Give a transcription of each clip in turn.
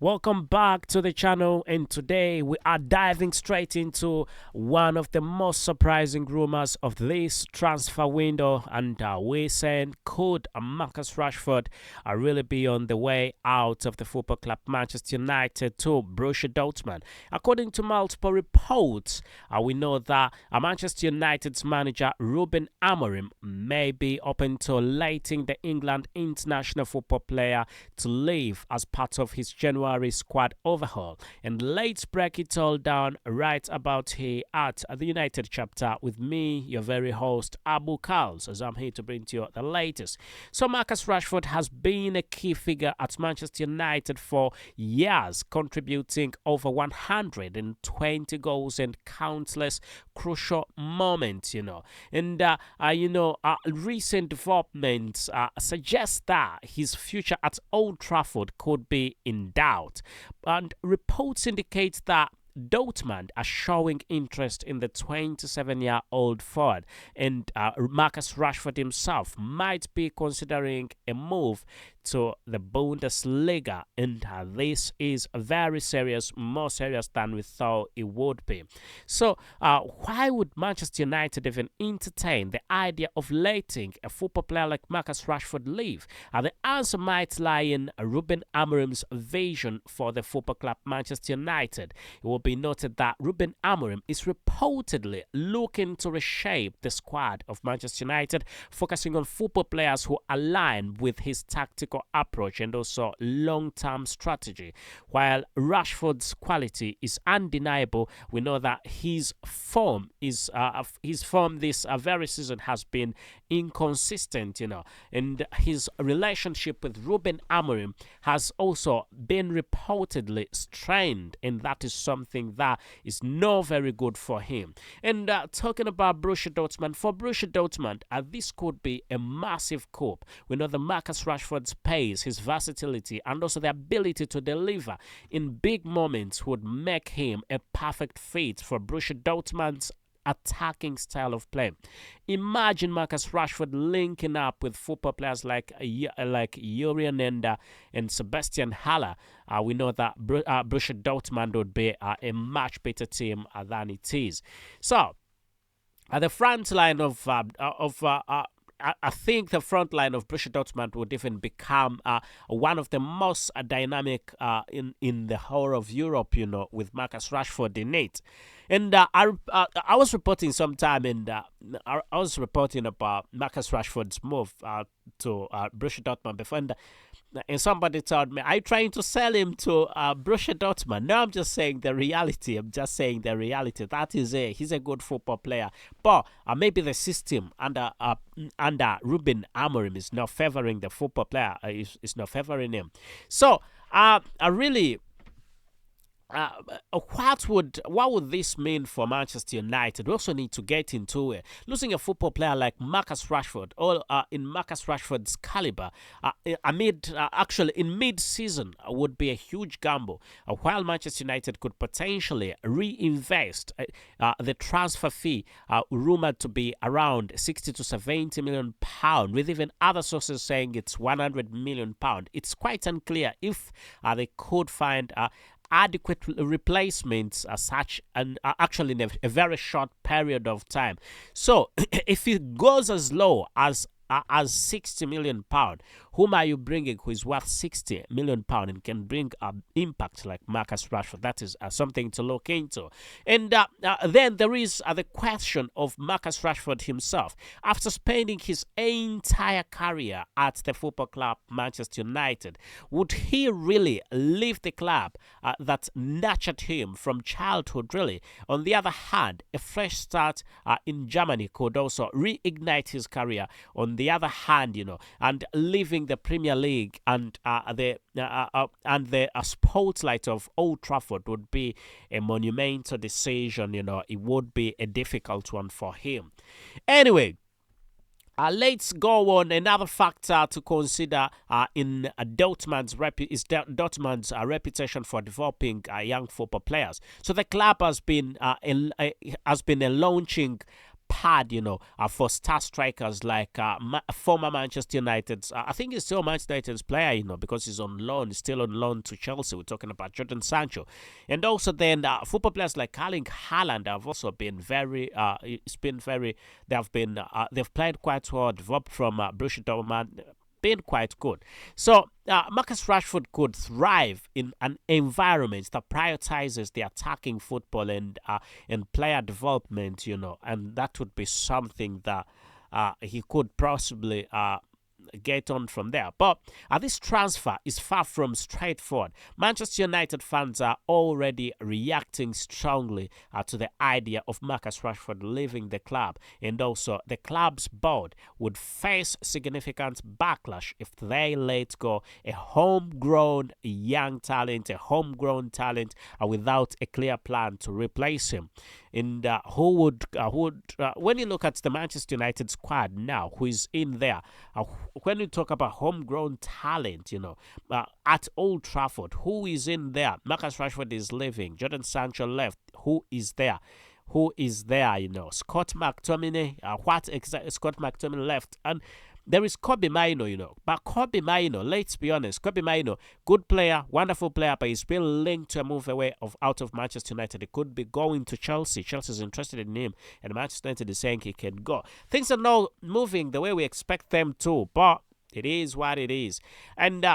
Welcome back to the channel, and today we are diving straight into one of the most surprising rumors of this transfer window, and we're saying, could Marcus Rashford really be on the way out of the football club Manchester United to Borussia Dortmund? According to multiple reports, we know that Manchester United's manager Ruben Amorim may be open to letting the England international football player to leave as part of his January squad overhaul. And let's break it all down right about here at the United chapter with me, your very host Abu KALS, as I'm here to bring to you the latest. So Marcus Rashford has been a key figure at Manchester United for years, contributing over 120 goals and countless crucial moments, And recent developments suggest that his future at Old Trafford could be in doubt. And reports indicate that Dortmund are showing interest in the 27-year-old forward, and Marcus Rashford himself might be considering a move to the Bundesliga, and this is very serious, more serious than we thought it would be. So why would Manchester United even entertain the idea of letting a football player like Marcus Rashford leave? The answer might lie in Ruben Amorim's vision for the football club Manchester United. It will be noted that Ruben Amorim is reportedly looking to reshape the squad of Manchester United, focusing on football players who align with his tactical approach and also long-term strategy. While Rashford's quality is undeniable, we know that his form this very season has been inconsistent, and his relationship with Ruben Amorim has also been reportedly strained, and that is something that is not very good for him. And talking about Borussia Dortmund, for Borussia Dortmund, this could be a massive coup. We know that Marcus Rashford's pace, his versatility, and also the ability to deliver in big moments would make him a perfect fit for Borussia Dortmund's attacking style of play. Imagine Marcus Rashford linking up with football players like Julian and Sebastian Haller. We know that Borussia Dortmund would be a much better team than it is. So, at the front line I think the front line of Borussia Dortmund would even become one of the most dynamic in the whole of Europe, with Marcus Rashford in it. And I was reporting sometime, and I was reporting about Marcus Rashford's move to Borussia Dortmund before, and somebody told me, "Are you trying to sell him to Borussia Dortmund?" No, I'm just saying the reality. That is it. He's a good football player, but maybe the system under Ruben Amorim is not favoring the football player. Is not favoring him. So I really. What would this mean for Manchester United? We also need to get into it. Losing a football player like Marcus Rashford, or in Marcus Rashford's caliber, in mid-season, would be a huge gamble. While Manchester United could potentially reinvest the transfer fee, rumored to be around 60 to 70 million pound, with even other sources saying it's 100 million pound. It's quite unclear if they could find adequate replacements as such, and actually in a very short period of time. So if it goes as low as 60 million pound, whom are you bringing who is worth 60 million pound and can bring impact like Marcus Rashford? That is something to look into. And then there is the question of Marcus Rashford himself. After spending his entire career at the football club Manchester United, would he really leave the club that nurtured him from childhood, really? On the other hand, a fresh start in Germany could also reignite his career. On the other hand, and leaving the Premier League and the spotlight of Old Trafford would be a monumental decision. It would be a difficult one for him. Anyway, let's go on. Another factor to consider in Dortmund's reputation for developing young football players. So the club has been launching pad, for star strikers like former Manchester United's. I think he's still Manchester United's player, because he's on loan. He's still on loan to Chelsea. We're talking about Jadon Sancho, and also then football players like Erling Haaland have also been very. It's been very. They've played quite well. Developed from Borussia Dortmund. Been quite good. So Marcus Rashford could thrive in an environment that prioritizes the attacking football and player development, and that would be something that he could possibly get on from there. But this transfer is far from straightforward. Manchester United fans are already reacting strongly to the idea of Marcus Rashford leaving the club, and also the club's board would face significant backlash if they let go a homegrown young talent, without a clear plan to replace him. And who would when you look at the Manchester United squad now, who is in there, when you talk about homegrown talent, at Old Trafford, who is in there? Marcus Rashford is leaving. Jadon Sancho left. Who is there? Scott McTominay. What exactly? Scott McTominay left, and there is Kobe Maino, But Kobe Maino, let's be honest, Kobe Maino, good player, wonderful player, but he's been linked to a move away out of Manchester United. He could be going to Chelsea. Chelsea is interested in him, and Manchester United is saying he can go. Things are not moving the way we expect them to, but it is what it is. And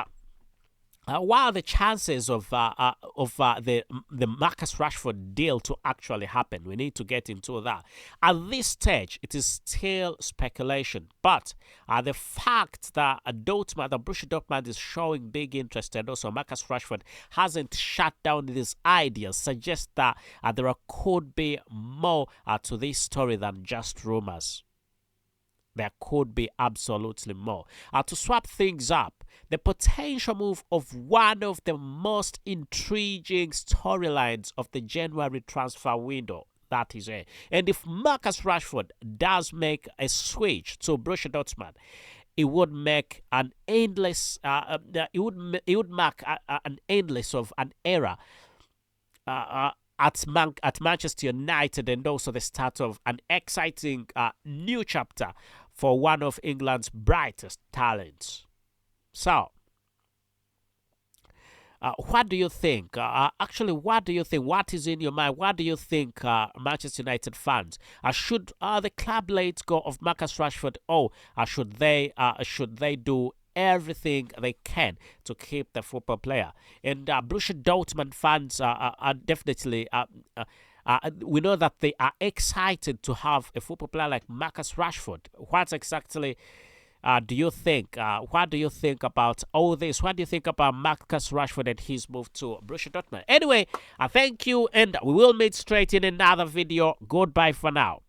while the chances of the Marcus Rashford deal to actually happen, we need to get into that. At this stage, it is still speculation. But the fact that Borussia Dortmund is showing big interest, and also Marcus Rashford hasn't shut down these ideas, suggests that there could be more to this story than just rumors. There could be absolutely more. To swap things up, the potential move of one of the most intriguing storylines of the January transfer window. That is it. And if Marcus Rashford does make a switch to Borussia Dortmund, it would make an endless. It would mark an endless of an era. At Manchester United, and also the start of an exciting new chapter for one of England's brightest talents. So, what do you think? What do you think? What is in your mind? What do you think, Manchester United fans? Should the club let go of Marcus Rashford, or should they do everything they can to keep the football player? And Borussia Dortmund fans are definitely. We know that they are excited to have a football player like Marcus Rashford. What exactly do you think? What do you think about all this? What do you think about Marcus Rashford and his move to Borussia Dortmund? Anyway, thank you, and we will meet straight in another video. Goodbye for now.